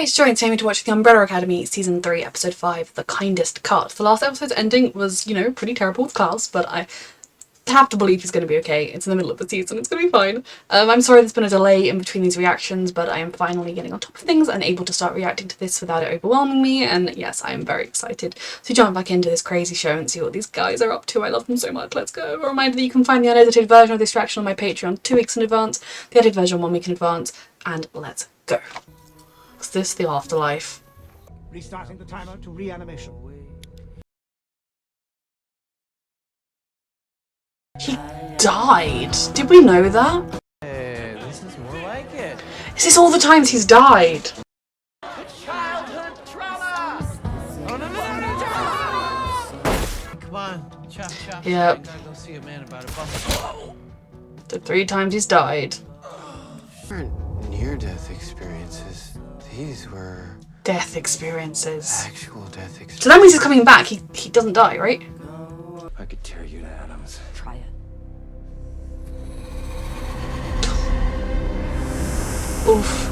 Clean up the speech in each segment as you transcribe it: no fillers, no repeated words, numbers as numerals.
it's Joy and Tammy to watch The Umbrella Academy Season 3, Episode 5, The Kindest Cut. The last episode's ending was, you know, pretty terrible with Klaus, but I have to believe he's going to be okay. It's in the middle of the season, it's going to be fine. I'm sorry there's been a delay in between these reactions, but I am finally getting on top of things and able to start reacting to this without it overwhelming me, and yes, I am very excited to jump back into this crazy show and see what these guys are up to. I love them so much. Let's go. A reminder that you can find the unedited version of this reaction on my Patreon 2 weeks in advance, the edited version 1 week in advance, and let's go. Is this the afterlife? Restarting the timer to reanimation. He died. Did we know that? Hey, this is more like it. Is this all the times he's died? Childhood trauma! Oh, no. Come on, chop, chop. Yep. I gotta go see a man about a bump. The 3 times he's died. Weren't near-death experiences. These were Death experiences. actual death experiences. So that means he's coming back. He doesn't die, right? I could tear you to atoms. Try it. Oof.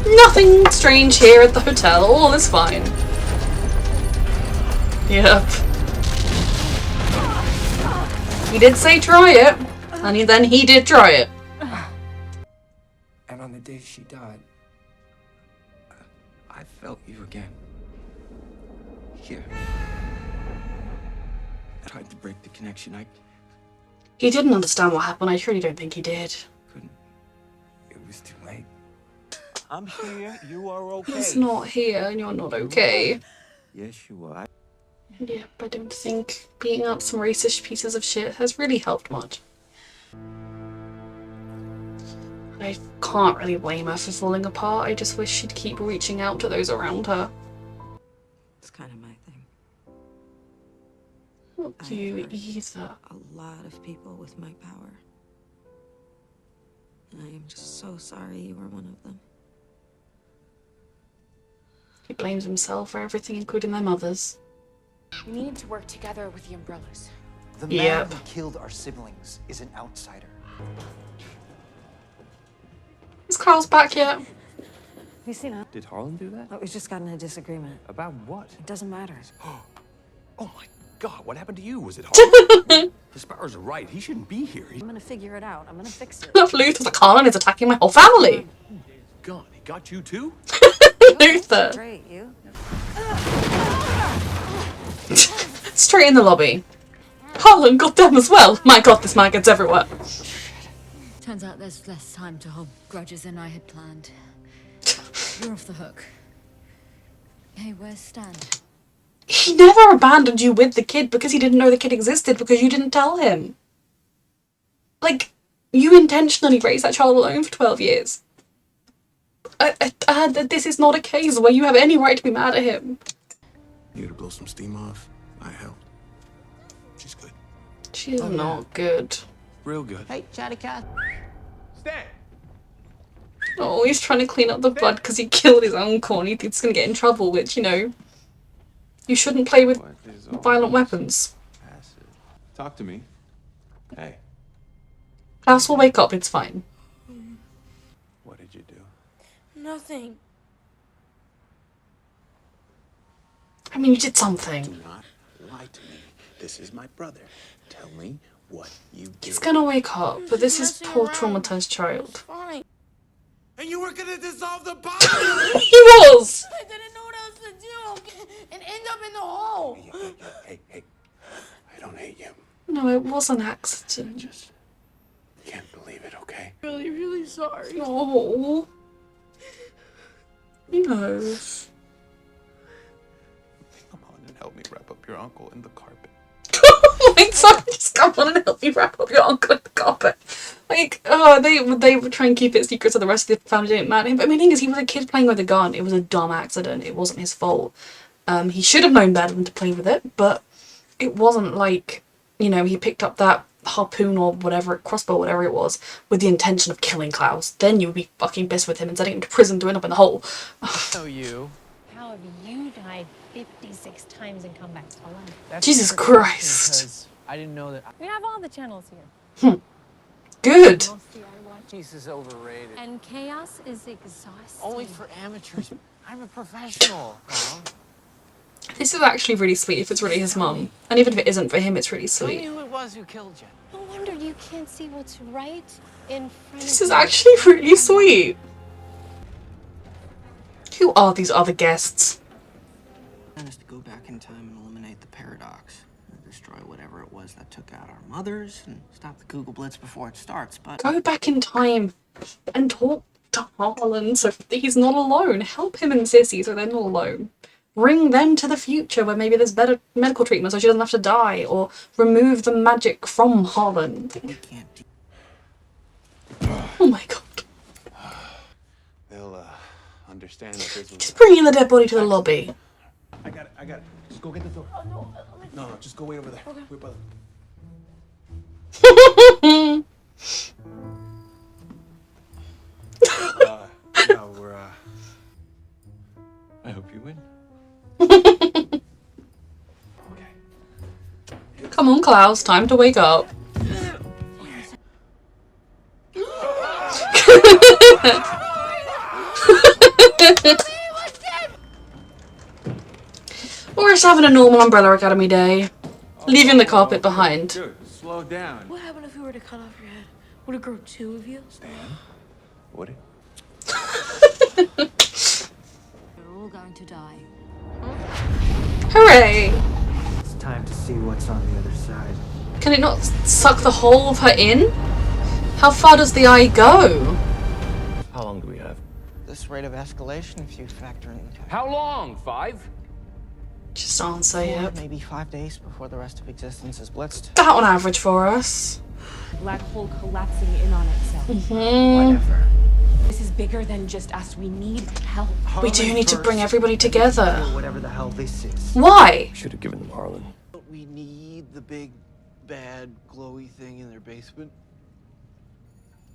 Nothing strange here at the hotel. All is fine. Yep. He did say try it. And then he did try it. And on the day she died, I felt you again. Here. I tried to break the connection. I He didn't understand what happened. I truly don't think he did. couldn't. It was too late. I'm here, you are okay. He's not here and you're not okay. Yes, you are. Yep, I don't think beating up some racist pieces of shit has really helped much. I can't really blame her for falling apart. I just wish she'd keep reaching out to those around her. It's kind of my thing. Not you either. A lot of people with my power. And I am just so sorry you were one of them. He blames himself for everything, including their mothers. We need to work together with the Umbrellas. The man Yep. who killed our siblings is an outsider. Is Carl's back yet? Have you seen it? Did Harlan do that? Oh, we just got in a disagreement. About what? It doesn't matter. Oh my God, what happened to you? Was it hard? The Sparrows are right. He shouldn't be here. I'm gonna figure it out. I'm gonna fix it. Luther's like, Harlan is attacking my whole family. God, he got you too? Luther. Great, you? Straight in the lobby. Harlan got them as well. My God, this man gets everywhere. Turns out there's less time to hold grudges than I had planned. You're off the hook. Hey, where's Stan? He never abandoned you with the kid because he didn't know the kid existed because you didn't tell him. Like, you intentionally raised that child alone for 12 years. This is not a case where you have any right to be mad at him. You to blow some steam off. I helped. She's good. She's not good. Real good. Hey, chatty cat. Stan! Oh, he's trying to clean up the blood because he killed his uncle and he thinks he's going to get in trouble, which, you know, you shouldn't play with violent weapons. Talk to me. Hey, Klaus will wake up, it's fine. what did you do? Nothing. I mean, you did something. Do not lie to me. This is my brother. Tell me what you did. He's gonna wake up, but this is poor traumatized child. Fine. And you were gonna dissolve the body! He was! I didn't know what else to do and end up in the hole. Hey. I don't hate you. No, it was an accident. Just can't believe it, okay? Really, really sorry. Oh. He knows. Come on and help me wrap up your uncle in the carpet. Like, sorry, just come on and help me wrap up your uncle in the carpet. Like, oh, they would try and keep it secret so the rest of the family didn't matter. But I mean, the thing is, he was a kid playing with a gun. It was a dumb accident. It wasn't his fault. He should have known better than to play with it, but it wasn't like, you know, he picked up that harpoon or whatever, crossbow, whatever it was, with the intention of killing Klaus. Then you would be fucking pissed with him and sending him to prison to end up in the hole. know you. How have you died 56 times and come back to life? That's Jesus a trick question, Christ. 'cause I didn't know that. We have all the channels here. good. Peace is overrated. And chaos is exhausting. Only for amateurs. I'm a professional, Mom. This is actually really sweet if it's really his mum. And even if it isn't for him, it's really Tell me sweet. who it was who killed you. No wonder you can't see what's right in front This of is you. actually really sweet. Who are these other guests? plan is to go back in time and eliminate the paradox. Destroy whatever it was that took out our mothers and stop the Google Blitz before it starts, but... Go back in time and talk to Harlan so that he's not alone. Help him and Sissy so they're not alone. Bring them to the future where maybe there's better medical treatment so she doesn't have to die, or remove the magic from Harlan. We can't do... Oh my god. They'll understand that this was. Just bringing the dead body to the lobby. I got it. Just go get the door. No, just go wait over there. Wait, brother. No, we're I hope you win. Come on, Klaus, time to wake up. Or just having a normal Umbrella Academy day. Leaving the carpet behind. Dude, slow down. What happened if we were to cut off your head? Would it grow two of you? Would it? We're all going to die. Hooray! It's time to see what's on the other side. Can it not suck the whole of her in? How far does the eye go? How long do we have? This rate of escalation, if you factor in... How long? 5? Just answer, 4, yep. maybe 5 days before the rest of existence is blitzed. That on average for us. Black hole collapsing in on itself. Whatever. This is bigger than just us. We need help. We do need to bring everybody together. Whatever the hell this is. Why? Should have given them Harlan. Don't we need the big, bad, glowy thing in their basement?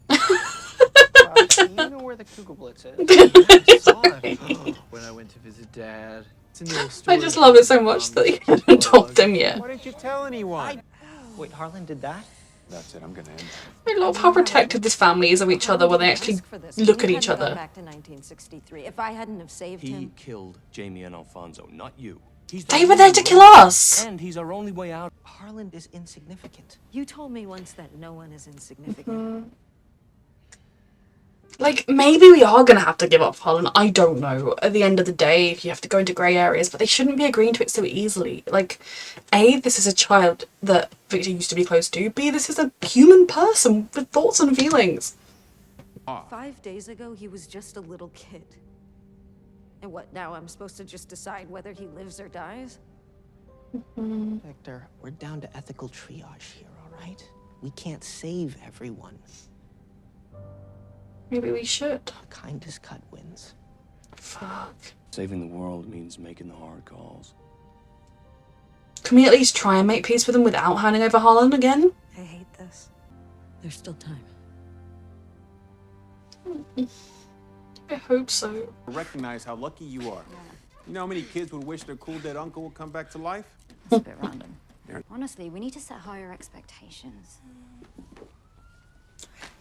Do you know where the Google Blitz is? I saw it when I went to visit Dad. It's in the old story. I just love it so much that he hasn't told them yet. Why didn't you tell anyone? Wait, Harlan did that? That's it. I'm gonna end. I love how protective this family is of each other when they actually look at each other. Back to 1963. If I hadn't have saved He him, killed Jamie and Alfonso, not you. He's They were there to kill us! And he's our only way out. Harlan is insignificant. you told me once that no one is insignificant. Like, maybe we are gonna have to give up Harlan, I don't know. At the end of the day, you have to go into grey areas, but they shouldn't be agreeing to it so easily. Like, A, this is a child that Victor used to be close to. B, this is a human person with thoughts and feelings. 5 days ago, he was just a little kid. And what, now I'm supposed to just decide whether he lives or dies? Victor, we're down to ethical triage here, all right? We can't save everyone. Maybe we should. The kindest cut wins. Fuck. Saving the world means making the hard calls. Can we at least try and make peace with them without handing over Harlan again? I hate this. There's still time. I hope so. Recognize how lucky you are. You know how many kids would wish their cool dead uncle would come back to life? It's a bit random. Honestly, we need to set higher expectations.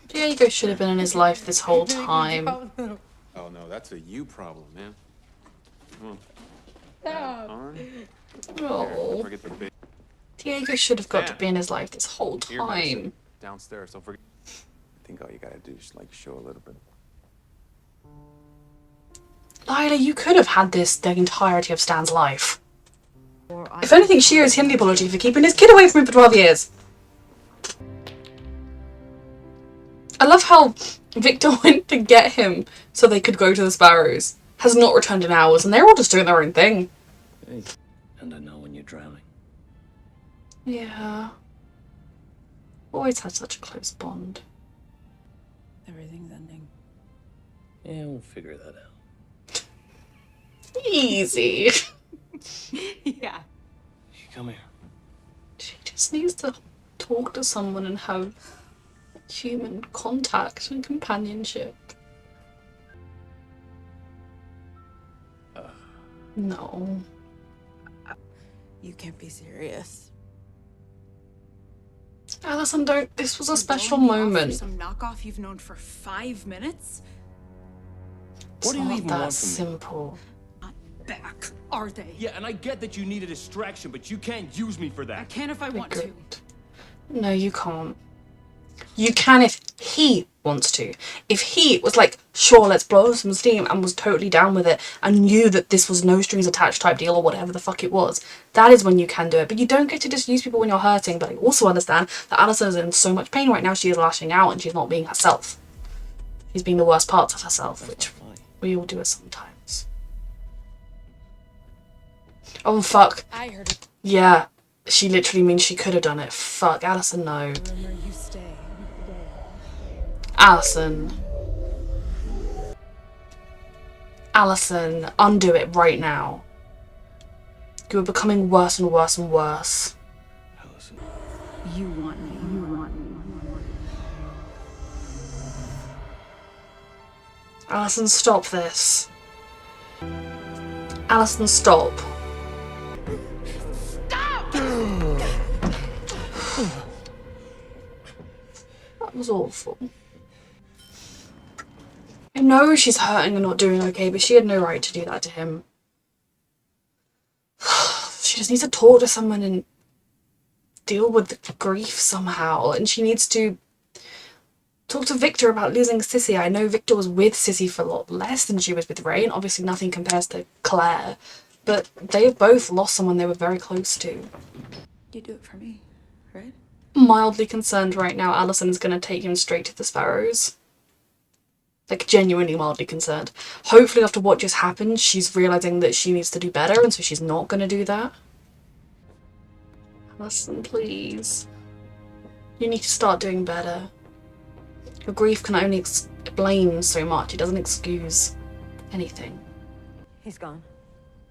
Diego should have been in his life this whole time. Oh no, that's a you problem, man. Oh, Forget the big Diego should have got to be in his life this whole ear medicine time. downstairs. Don't forget. I think all you gotta do is like show a little bit. Lila, you could have had this the entirety of Stan's life. If anything, she owes him the apology for keeping his kid away from him for 12 years. I love how Victor went to get him so they could go to the Sparrows. Has not returned in hours, and they're all just doing their own thing. Hey, and I know when you're drowning. Yeah. Always had such a close bond. Everything's ending. Yeah, we'll figure that out. Easy. Yeah. Come here. She just needs to talk to someone and have human contact and companionship. No. You can't be serious. Alison, don't. This was a special Blowing me off for moment. some knockoff you've known for 5 minutes? It's What do you not even that want from me? simple. Not back, are they? Yeah, and I get that you need a distraction, but you can't use me for I that. can if I want to. Good. No, you can't. You can if he wants to. If he was like, sure, let's blow some steam, and was totally down with it, and knew that this was no strings attached type deal or whatever the fuck it was, that is when you can do it. But you don't get to just use people when you're hurting. But I also understand that Alison is in so much pain right now, she is lashing out and she's not being herself. She's being the worst parts of herself, which we all do it sometimes. Oh, fuck. I heard it. Yeah, she literally means she could have done it. Fuck, Alison, no. Rumor you stay. Alison. Alison, undo it right now. You are becoming worse and worse and worse. You want me. You want me. Alison, stop this. Alison, stop. That was awful. I know she's hurting and not doing okay, but she had no right to do that to him. She just needs to talk to someone and deal with the grief somehow. And she needs to talk to Victor about losing Sissy. I know Victor was with Sissy for a lot less than she was with Rain. Obviously nothing compares to Claire. But they both lost someone they were very close to. You do it for me, right? Mildly concerned right now Alison's going to take him straight to the Sparrows. Like, genuinely mildly concerned. Hopefully after what just happened, she's realising that she needs to do better, and so she's not going to do that. Alison, please. You need to start doing better. Your grief can only explain so much. It doesn't excuse anything. He's gone.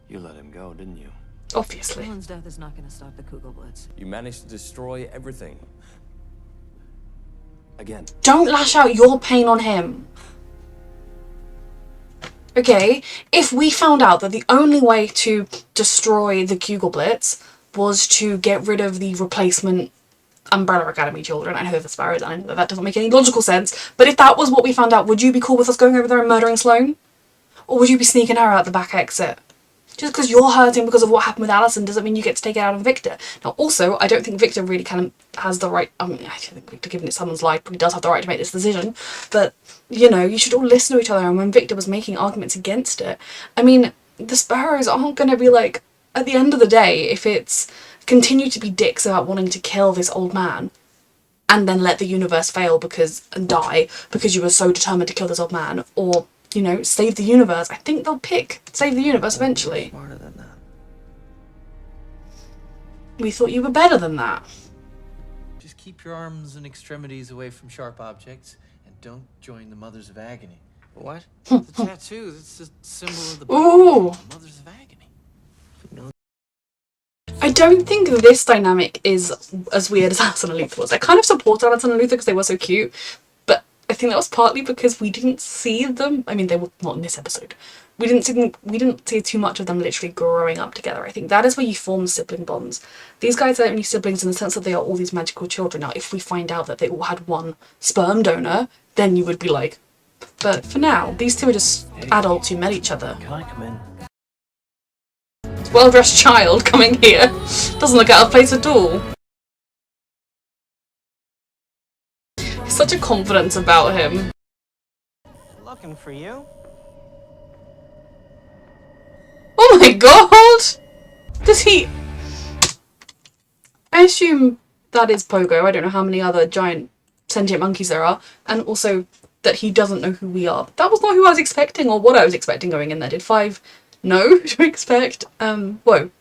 You let him go, didn't you? Obviously. Dylan's death is not going to stop the Kugel Blitz. You managed to destroy everything. Again. Don't lash out your pain on him. Okay, if we found out that the only way to destroy the Kugelblitz was to get rid of the replacement Umbrella Academy children, I know they're the Sparrows, and I know that doesn't make any logical sense, but if that was what we found out, would you be cool with us going over there and murdering Sloane? Or would you be sneaking her out the back exit? Just because you're hurting because of what happened with Alison doesn't mean you get to take it out on Victor. Now, also, I don't think Victor really has the right... I mean, I think Victor, given it someone's life, probably does have the right to make this decision. But, you know, you should all listen to each other. And when Victor was making arguments against it, I mean, the Sparrows aren't going to be like... At the end of the day, if it's continue to be dicks about wanting to kill this old man and then let the universe fail and die because you were so determined to kill this old man, or... you know, save the universe. I think they'll pick save the universe eventually. Smarter than that. We thought you were better than that. Just keep your arms and extremities away from sharp objects, and don't join the Mothers of Agony. What? The tattoo, that's a symbol of the Ooh. Mothers of Agony. I don't think this dynamic is as weird as Alison and Luther was. I kind of support Alison and Luther because they were so cute, but I think that was partly because we didn't see them. I mean, they were not in this episode. We didn't see too much of them literally growing up together. I think that is where you form sibling bonds. These guys are only siblings in the sense that they are all these magical children. Now, if we find out that they all had one sperm donor, then you would be like... But for now, these two are just adults who met each other. Can I come in? Well-dressed child coming here. Doesn't look out of place at all. Such a confidence about him. Looking for you. Oh my god! Does he... I assume that is Pogo. I don't know how many other giant sentient monkeys there are. And also that he doesn't know who we are. That was not who I was expecting or what I was expecting going in there. Did 5 know to expect? Whoa.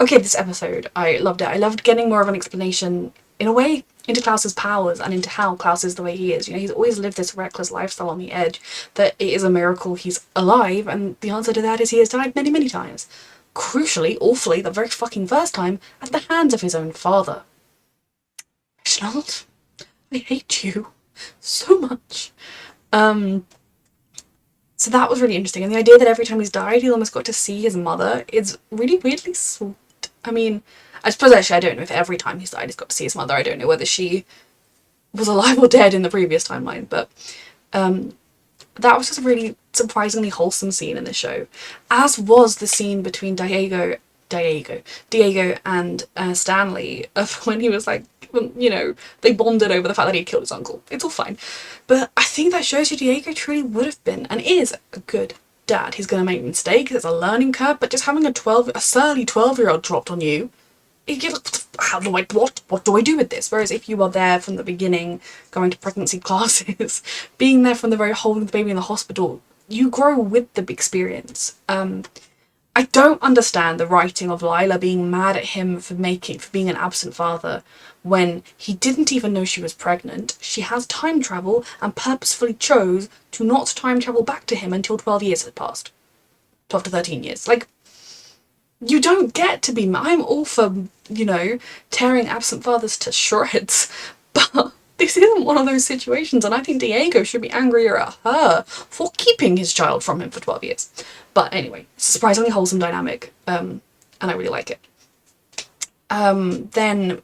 Okay, this episode, I loved it. I loved getting more of an explanation, in a way, into Klaus's powers and into how Klaus is the way he is. You know, he's always lived this reckless lifestyle on the edge, that it is a miracle he's alive, and the answer to that is he has died many, many times. Crucially, awfully, the very fucking first time, at the hands of his own father. Reginald, I hate you so much. So that was really interesting, and the idea that every time he's died, he almost got to see his mother is really weirdly sweet. I mean, I suppose actually I don't know if every time he's died he's got to see his mother. I don't know whether she was alive or dead in the previous timeline, but that was just a really surprisingly wholesome scene in the show, as was the scene between Diego and Stanley of when he was like, you know, they bonded over the fact that he killed his uncle. It's all fine. But I think that shows you Diego truly would have been and is a good dad. He's going to make mistakes, there's a learning curve, but just having a surly 12-year-old dropped on you, what do I do with this? Whereas if you are there from the beginning, going to pregnancy classes, being there from the very holding the baby in the hospital, you grow with the experience. I don't understand the writing of Lila being mad at him for being an absent father when he didn't even know she was pregnant. She has time travel and purposefully chose to not time travel back to him until 12 years had passed. 12 to 13 years. Like, you don't get to be... I'm all for, you know, tearing absent fathers to shreds, but this isn't one of those situations, and I think Diego should be angrier at her for keeping his child from him for 12 years. But anyway, it's a surprisingly wholesome dynamic, and I really like it. Then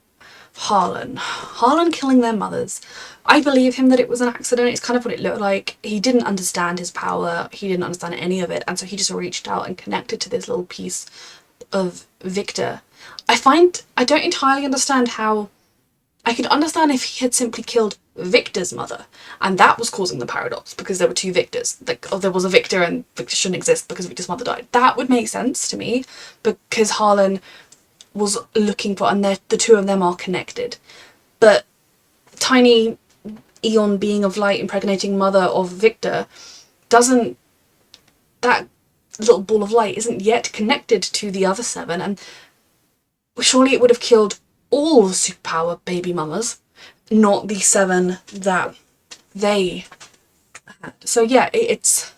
Harlan killing their mothers. I believe him that it was an accident. It's kind of what it looked like. He didn't understand his power. He didn't understand any of it, and so he just reached out and connected to this little piece of Victor. I don't entirely understand how... I could understand if he had simply killed Victor's mother, and that was causing the paradox, because there were two Victors. Like, oh, there was a Victor and Victor shouldn't exist because Victor's mother died. That would make sense to me, because Harlan was looking for... and the two of them are connected. But tiny Eon being of light impregnating mother of Victor doesn't... that little ball of light isn't yet connected to the other 7, and surely it would have killed all the superpower baby mamas, not the 7 that they had. So yeah, it's...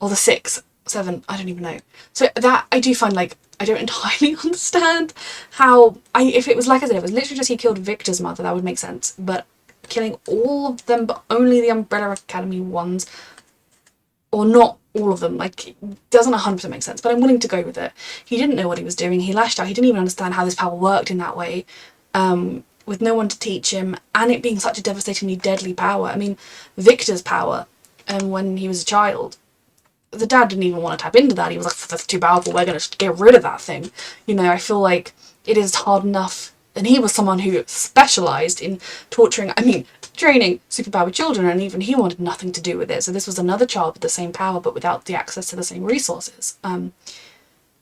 or the 6, 7, I don't even know. So that I do find, like, I don't entirely understand how... if it was, like I said, it was literally just he killed Victor's mother, that would make sense. But killing all of them, but only the Umbrella Academy ones, or not all of them, like, doesn't 100% make sense, but I'm willing to go with it. He didn't know what he was doing, he lashed out, he didn't even understand how this power worked in that way, with no one to teach him, and it being such a devastatingly deadly power. I mean, Victor's power, when he was a child, the dad didn't even want to tap into that. He was like, that's too powerful, we're going to get rid of that thing. You know, I feel like it is hard enough, and he was someone who specialised in training superpowered children, and even he wanted nothing to do with it. So this was another child with the same power, but without the access to the same resources.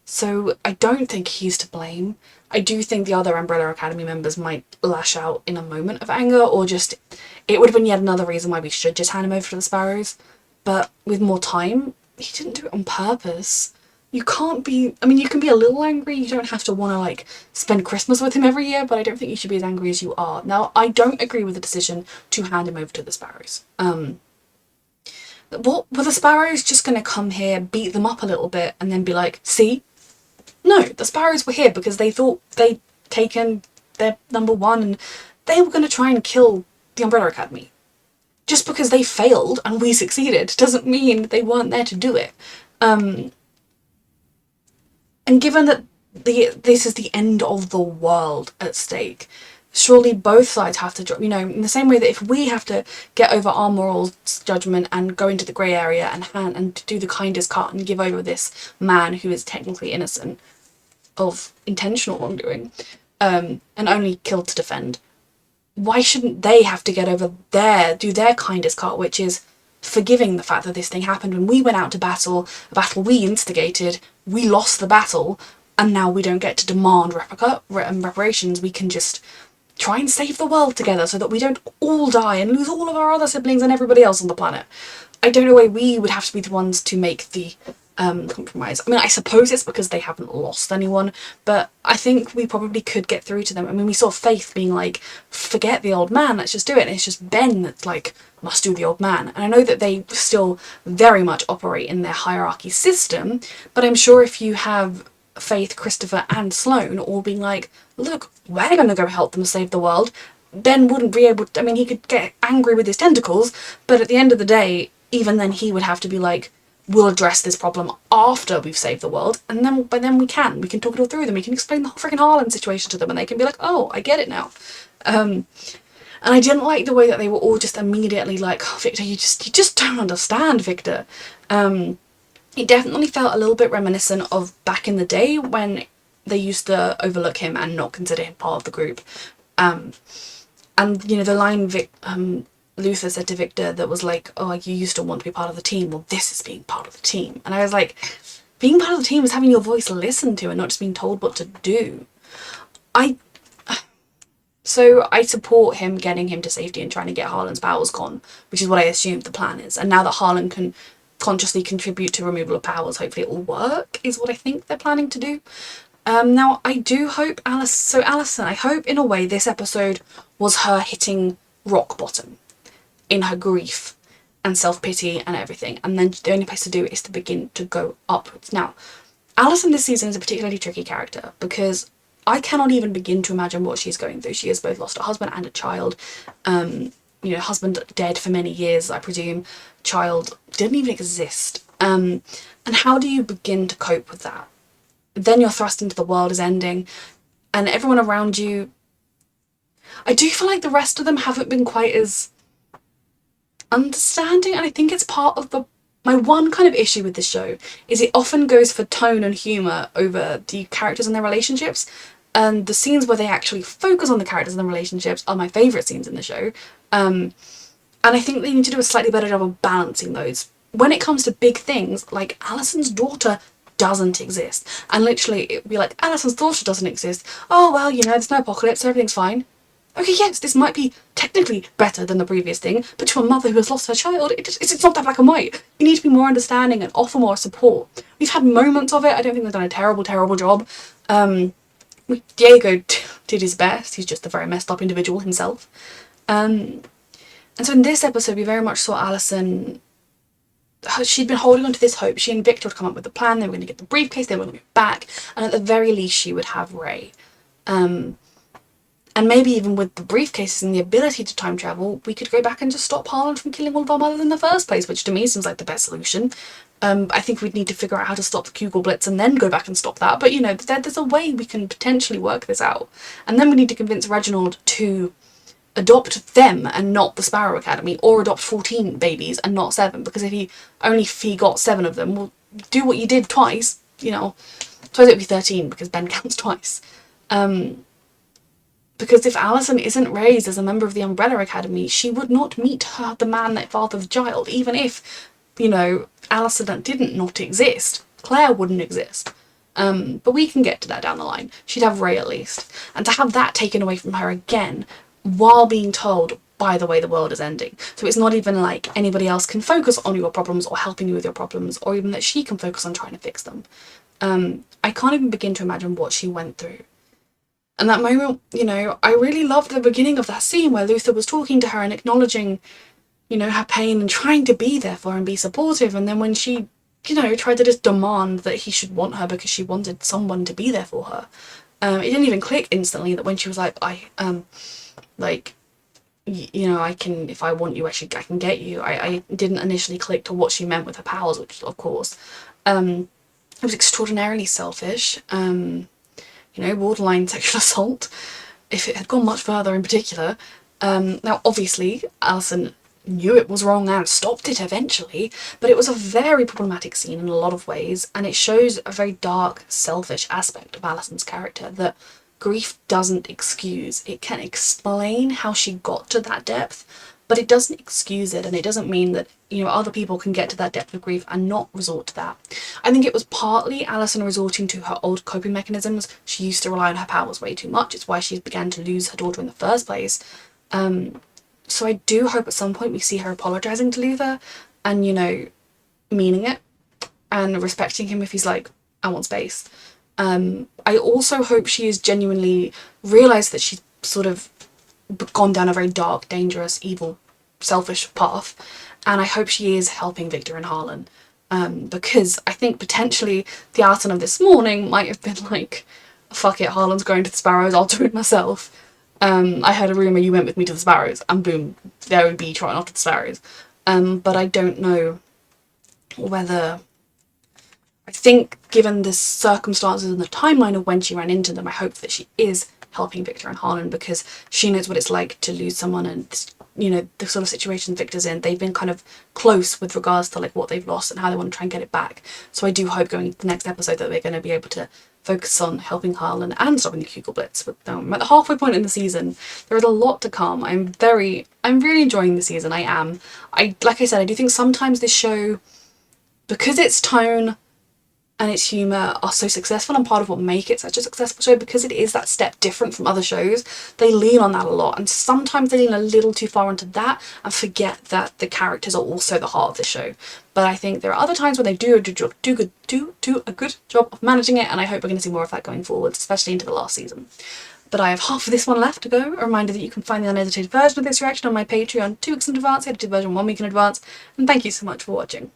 So I don't think he's to blame. I do think the other Umbrella Academy members might lash out in a moment of anger, or just... it would have been yet another reason why we should just hand him over to the Sparrows. But with more time, he didn't do it on purpose. You can't be... I mean, you can be a little angry, you don't have to want to, like, spend Christmas with him every year, but I don't think you should be as angry as you are. Now, I don't agree with the decision to hand him over to the Sparrows. What, were the Sparrows just going to come here, beat them up a little bit, and then be like, see? No, the Sparrows were here because they thought they'd taken their number 1, and they were going to try and kill the Umbrella Academy. Just because they failed and we succeeded doesn't mean they weren't there to do it. And given that this is the end of the world at stake, surely both sides have to drop, you know, in the same way that if we have to get over our moral judgment and go into the grey area and do the kindest cut and give over this man who is technically innocent of intentional wrongdoing, and only killed to defend, why shouldn't they have to get over do their kindest cut, which is forgiving the fact that this thing happened when we went out to battle, a battle we instigated, we lost the battle, and now we don't get to demand reparations. We can just try and save the world together so that we don't all die and lose all of our other siblings and everybody else on the planet. I don't know why we would have to be the ones to make the compromise. I mean, I suppose it's because they haven't lost anyone, but I think we probably could get through to them. I mean, we saw Faith being like, forget the old man, let's just do it, and it's just Ben that's like, must do the old man. And I know that they still very much operate in their hierarchy system, but I'm sure if you have Faith, Christopher and Sloane all being like, look, we're going to go help them save the world, Ben wouldn't be able to... I mean, he could get angry with his tentacles, but at the end of the day, even then he would have to be like, we'll address this problem after we've saved the world, and then by then we can talk it all through them. We can explain the whole freaking Harlan situation to them, and they can be like, oh, I get it now. And I didn't like the way that they were all just immediately like, oh, Victor, you just don't understand, Victor. It definitely felt a little bit reminiscent of back in the day when they used to overlook him and not consider him part of the group. And you know, the line Luther said to Victor that was like, oh, you used to want to be part of the team, well, this is being part of the team. And I was like, being part of the team is having your voice listened to and not just being told what to do. So I support him getting him to safety and trying to get Harlan's powers gone, which is what I assumed the plan is. And now that Harlan can consciously contribute to removal of powers, hopefully it will work, is what I think they're planning to do. Now, I do hope Allison, I hope in a way this episode was her hitting rock bottom in her grief and self-pity and everything, and then the only place to do it is to begin to go upwards. Now, Allison this season is a particularly tricky character because I cannot even begin to imagine what she's going through. She has both lost a husband and a child. You know, husband dead for many years, I presume. Child didn't even exist. And how do you begin to cope with that? Then you're thrust into the world is ending, and everyone around you... I do feel like the rest of them haven't been quite as understanding, and I think it's part of my one kind of issue with this show is it often goes for tone and humour over the characters and their relationships, and the scenes where they actually focus on the characters and the relationships are my favourite scenes in the show, and I think they need to do a slightly better job of balancing those. When it comes to big things, like Allison's daughter doesn't exist, and literally it'd be like, Allison's daughter doesn't exist, oh well, you know, there's no apocalypse, so everything's fine. Okay, yes, this might be technically better than the previous thing, but to a mother who has lost her child, it's not that black and white. You need to be more understanding and offer more support. We've had moments of it. I don't think they've done a terrible job. Diego did his best. He's just a very messed up individual himself. And so in this episode, we very much saw Allison... She'd been holding on to this hope. She and Victor had come up with a plan. They were going to get the briefcase. They were going to move back. And at the very least, she would have Ray. And maybe even with the briefcases and the ability to time travel, we could go back and just stop Harlan from killing all of our mothers in the first place, which to me seems like the best solution. I think we'd need to figure out how to stop the Kugel Blitz and then go back and stop that. But, you know, there's a way we can potentially work this out. And then we need to convince Reginald to adopt them and not the Sparrow Academy, or adopt 14 babies and not 7, because if he got 7 of them, well, do what you did twice, you know. Suppose it would be 13 because Ben counts twice. Because if Allison isn't raised as a member of the Umbrella Academy, she would not meet the man that fathered the child. Even if, you know, Allison didn't not exist, Claire wouldn't exist. But we can get to that down the line. She'd have Ray at least. And to have that taken away from her again, while being told, by the way, the world is ending. So it's not even like anybody else can focus on your problems or helping you with your problems, or even that she can focus on trying to fix them. I can't even begin to imagine what she went through. And that moment, you know, I really loved the beginning of that scene where Luther was talking to her and acknowledging, you know, her pain and trying to be there for her and be supportive. And then when she, you know, tried to just demand that he should want her because she wanted someone to be there for her, it didn't even click instantly that when she was like, you know, I can, if I want you, I can get you. I didn't initially click to what she meant with her powers, which, of course, it was extraordinarily selfish. You know, borderline sexual assault, if it had gone much further in particular. Now, obviously, Allison knew it was wrong and stopped it eventually, but it was a very problematic scene in a lot of ways, and it shows a very dark, selfish aspect of Allison's character that grief doesn't excuse. It can explain how she got to that depth, but it doesn't excuse it, and it doesn't mean that, you know, other people can get to that depth of grief and not resort to that. I think it was partly Allison resorting to her old coping mechanisms. She used to rely on her powers way too much. It's why she began to lose her daughter in the first place. So I do hope at some point we see her apologising to Luther and, you know, meaning it and respecting him if he's like, I want space. I also hope she has genuinely realised that she's sort of gone down a very dark, dangerous, evil, selfish path, and I hope she is helping Victor and Harlan, because I think potentially the Allison of this morning might have been like, fuck it, Harlan's going to the Sparrows, I'll do it myself. I heard a rumour you went with me to the Sparrows, and boom, there would be trotting off to the Sparrows. But I don't know whether, I think given the circumstances and the timeline of when she ran into them, I hope that she is helping Victor and Harlan, because she knows what it's like to lose someone, and you know, the sort of situation Victor's in. They've been kind of close with regards to like what they've lost and how they want to try and get it back. So I do hope going into the next episode that we're going to be able to focus on helping Harlan and stopping the Kugel Blitz with them. At the halfway point in the season, there is a lot to come. I'm really enjoying the season. Like I said, I do think sometimes this show, because its tone and its humour are so successful and part of what make it such a successful show, because it is that step different from other shows, they lean on that a lot, and sometimes they lean a little too far into that and forget that the characters are also the heart of the show. But I think there are other times when they do a good job of managing it, and I hope we're going to see more of that going forward, especially into the last season. But I have half of this one left to go. A reminder that you can find the unedited version of this reaction on my Patreon 2 weeks in advance, the edited version 1 week in advance, and thank you so much for watching.